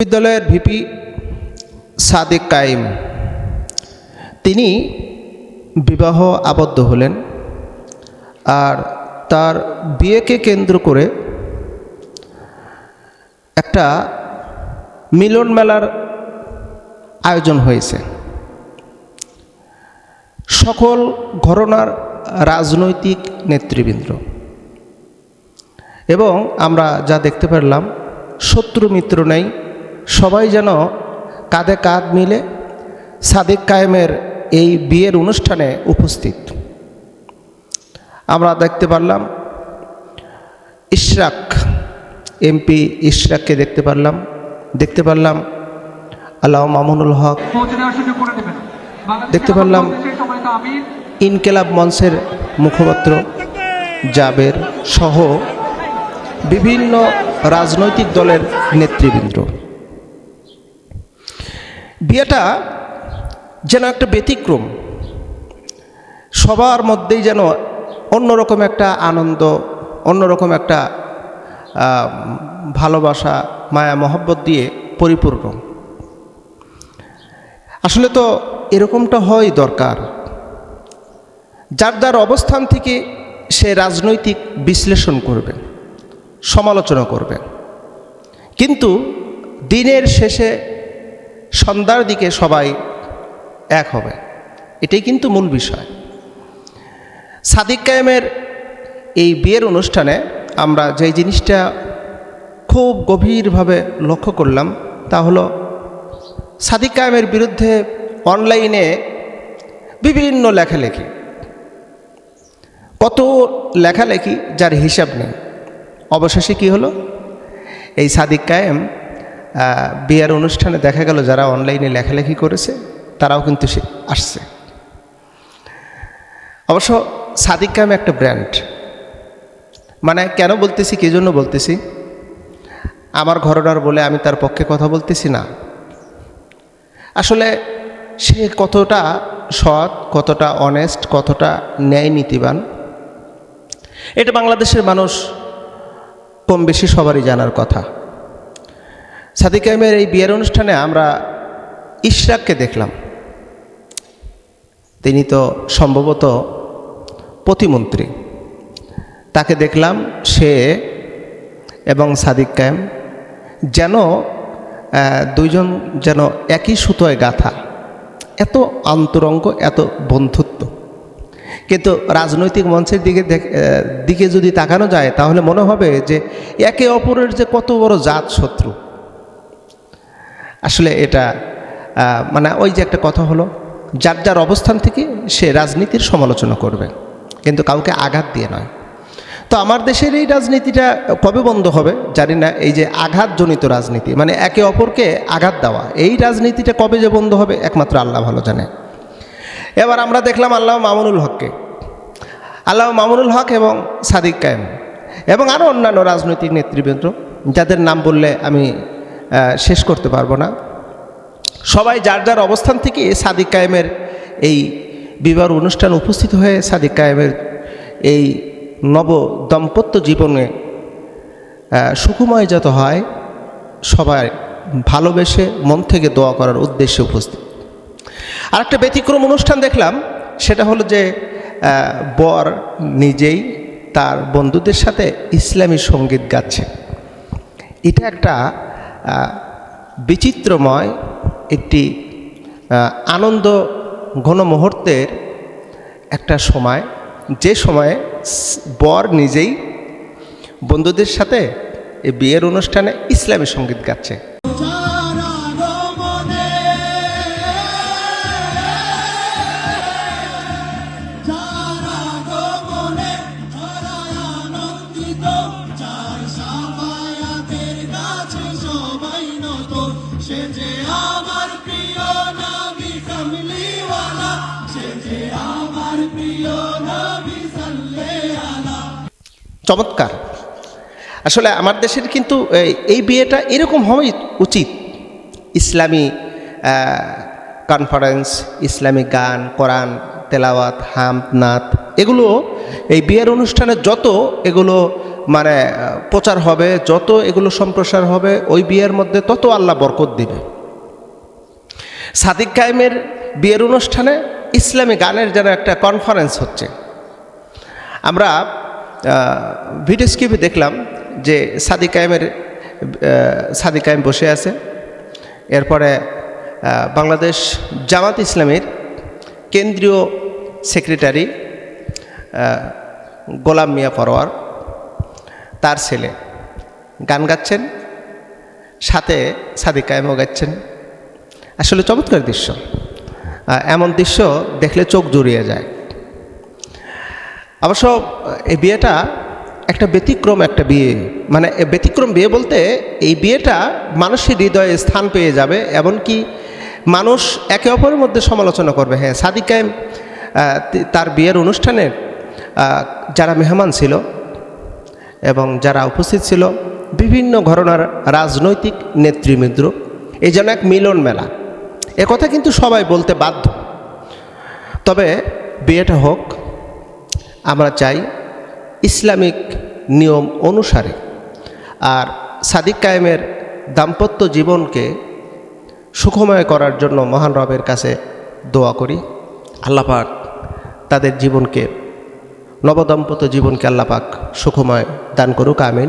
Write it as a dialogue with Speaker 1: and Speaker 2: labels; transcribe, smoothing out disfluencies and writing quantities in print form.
Speaker 1: বিদ্যালয়ের ভিপি সাদেক কায়েম তিনি বিবাহ আবদ্ধ হলেন আর তার বিয়েকে কেন্দ্র করে একটা মিলন মেলার আয়োজন হয়েছে। সকল ঘরানার রাজনৈতিক নেতৃবৃন্দ এবং আমরা যা দেখতে পারলাম শত্রু মিত্র নেই, সবাই যেন কাঁধে কাঁধ মিলে সাদেক কায়েমের এই বিয়ের অনুষ্ঠানে উপস্থিত। আমরা দেখতে পারলাম ইশরাক এমপি ইশরাককে দেখতে পারলাম আল্লামা মামুনুল হক, দেখতে পারলাম ইনকিলাব মঞ্চের মুখপাত্র জাবের সহ বিভিন্ন রাজনৈতিক দলের নেতৃবৃন্দ। বিয়েটা যেন একটা ব্যতিক্রম, সবার মধ্যেই যেন অন্যরকম একটা আনন্দ, অন্যরকম একটা ভালোবাসা, মায়া মহব্বত দিয়ে পরিপূর্ণ। আসলে তো এরকমটা হয় দরকার। যার যার অবস্থান থেকে সে রাজনৈতিক বিশ্লেষণ করবে, সমালোচনা করবে, কিন্তু দিনের শেষে সন্ধ্যার দিকে সবাই এক হবে, এটাই কিন্তু মূল বিষয়। সাদেক কায়েমের এই বিয়ের অনুষ্ঠানে আমরা যেই জিনিসটা খুব গভীরভাবে লক্ষ্য করলাম তা হলো সাদেক কায়েমের বিরুদ্ধে অনলাইনে বিভিন্ন লেখালেখি, কত লেখালেখি যার হিসাব নেই। অবশেষে কি হলো, এই সাদেক কায়েম বিয়ের অনুষ্ঠানে দেখা গেল যারা অনলাইনে লেখালেখি করেছে তারাও কিন্তু আসছে। অবশ্য সাদেক কায়েম একটা ব্র্যান্ড, মানে কেন বলতেছি, কী জন্য বলতেছি, আমার ঘরনার বলে আমি তার পক্ষে কথা বলতেছি না। আসলে সে কতটা সৎ, কতটা অনেস্ট, কতটা ন্যায় নীতিবান, এটা বাংলাদেশের মানুষ কম বেশি সবারই জানার কথা। সাদেক কায়েমের এই বিয়ের অনুষ্ঠানে আমরা ইশরাককে দেখলাম, তিনি তো সম্ভবত প্রতিমন্ত্রী, তাকে দেখলাম সে এবং সাদেক কায়েম যেন দুইজন যেন একই সুতোয় গাঁথা, এত অন্তরঙ্গ, এত বন্ধুত্ব। কিন্তু রাজনৈতিক মঞ্চের দিকে যদি তাকানো যায় তাহলে মনে হবে যে একে অপরের যে কত বড় জাত শত্রু। আসলে এটা মানে ওই যে একটা কথা হলো, যার যার অবস্থান থেকে সে রাজনীতির সমালোচনা করবে, কিন্তু কাউকে আঘাত দিয়ে নয়। তো আমার দেশের এই রাজনীতিটা কবে বন্ধ হবে জানি না, এই যে আঘাতজনিত রাজনীতি, মানে একে অপরকে আঘাত দেওয়া, এই রাজনীতিটা কবে যে বন্ধ হবে একমাত্র আল্লাহ ভালো জানে। এবার আমরা দেখলাম আল্লামা মামুনুল হক এবং সাদেক কায়েম এবং আরও অন্যান্য রাজনৈতিক নেতৃবৃন্দ, যাদের নাম বললে আমি শেষ করতে পারবো না, সবাই যার যার অবস্থান থেকে সাদেক কায়েমের এই বিবাহ অনুষ্ঠান উপস্থিত হয়ে সাদেক কায়েমের এই নব দাম্পত্য জীবনে সুখময় যত হয়, সবাই ভালোবেসে মন থেকে দোয়া করার উদ্দেশ্যে উপস্থিত। আর একটা ব্যতিক্রম অনুষ্ঠান দেখলাম, সেটা হলো যে বর নিজেই তার বন্ধুদের সাথে ইসলামী সঙ্গীত গাচ্ছে। এটা একটা বিচিত্রময় একটি আনন্দ ঘন মুহূর্তের একটা সময়, যে সময়ে বর নিজেই বন্ধুদের সাথে এই বিয়ের অনুষ্ঠানে ইসলামী সঙ্গীত গাচ্ছে। চমৎকার। আসলে আমার দেশের কিন্তু এই বিয়েটা এরকম হওয়াই উচিত। ইসলামী কনফারেন্স, ইসলামী গান, কোরআন তেলাওয়াত, হামদ, নাত, এগুলো এই বিয়ের অনুষ্ঠানে যত এগুলো মানে প্রচার হবে, যত এগুলো সম্প্রসার হবে, ওই বিয়ের মধ্যে তত আল্লাহ বরকত দিবে। সাদিক কায়েমের বিয়ের অনুষ্ঠানে ইসলামী গানের যেন একটা কনফারেন্স হচ্ছে। আমরা ভিডিও স্ক্রিপে দেখলাম যে সাদিক কায়েম বসে আছে। এরপরে বাংলাদেশ জামাত ইসলামের কেন্দ্রীয় সেক্রেটারি গোলাম মিয়া পরোয়ার, তার ছেলে গান গাচ্ছেন, সাথে সাদিক কায়েমও গাচ্ছেন। আসলে চমৎকার দৃশ্য, এমন দৃশ্য দেখলে চোখ জুড়িয়ে যায়। অবশ্য এই বিয়েটা একটা ব্যতিক্রম একটা বিয়ে, মানে ব্যতিক্রম বিয়ে বলতে এই বিয়েটা মানুষের হৃদয়ে স্থান পেয়ে যাবে, এমনকি মানুষ একে অপরের মধ্যে সমালোচনা করবে। হ্যাঁ, সাদিক কায়েম তার বিয়ের অনুষ্ঠানে যারা মেহমান ছিল এবং যারা উপস্থিত ছিল বিভিন্ন ঘরানার রাজনৈতিক নেতৃবৃন্দ, এই যেন এক মিলন মেলা, একথা কিন্তু সবাই বলতে বাধ্য। তবে বিয়েটা হোক, আমরা চাই ইসলামিক নিয়ম অনুসারে। আর সাদিক কায়েমের দাম্পত্য জীবনকে সুখময় করার জন্য মহান রবের কাছে দোয়া করি, আল্লাহ পাক তাদের জীবনকে, নবদম্পত্য জীবনকে আল্লাহ পাক সুখময় দান করুক, আমিন।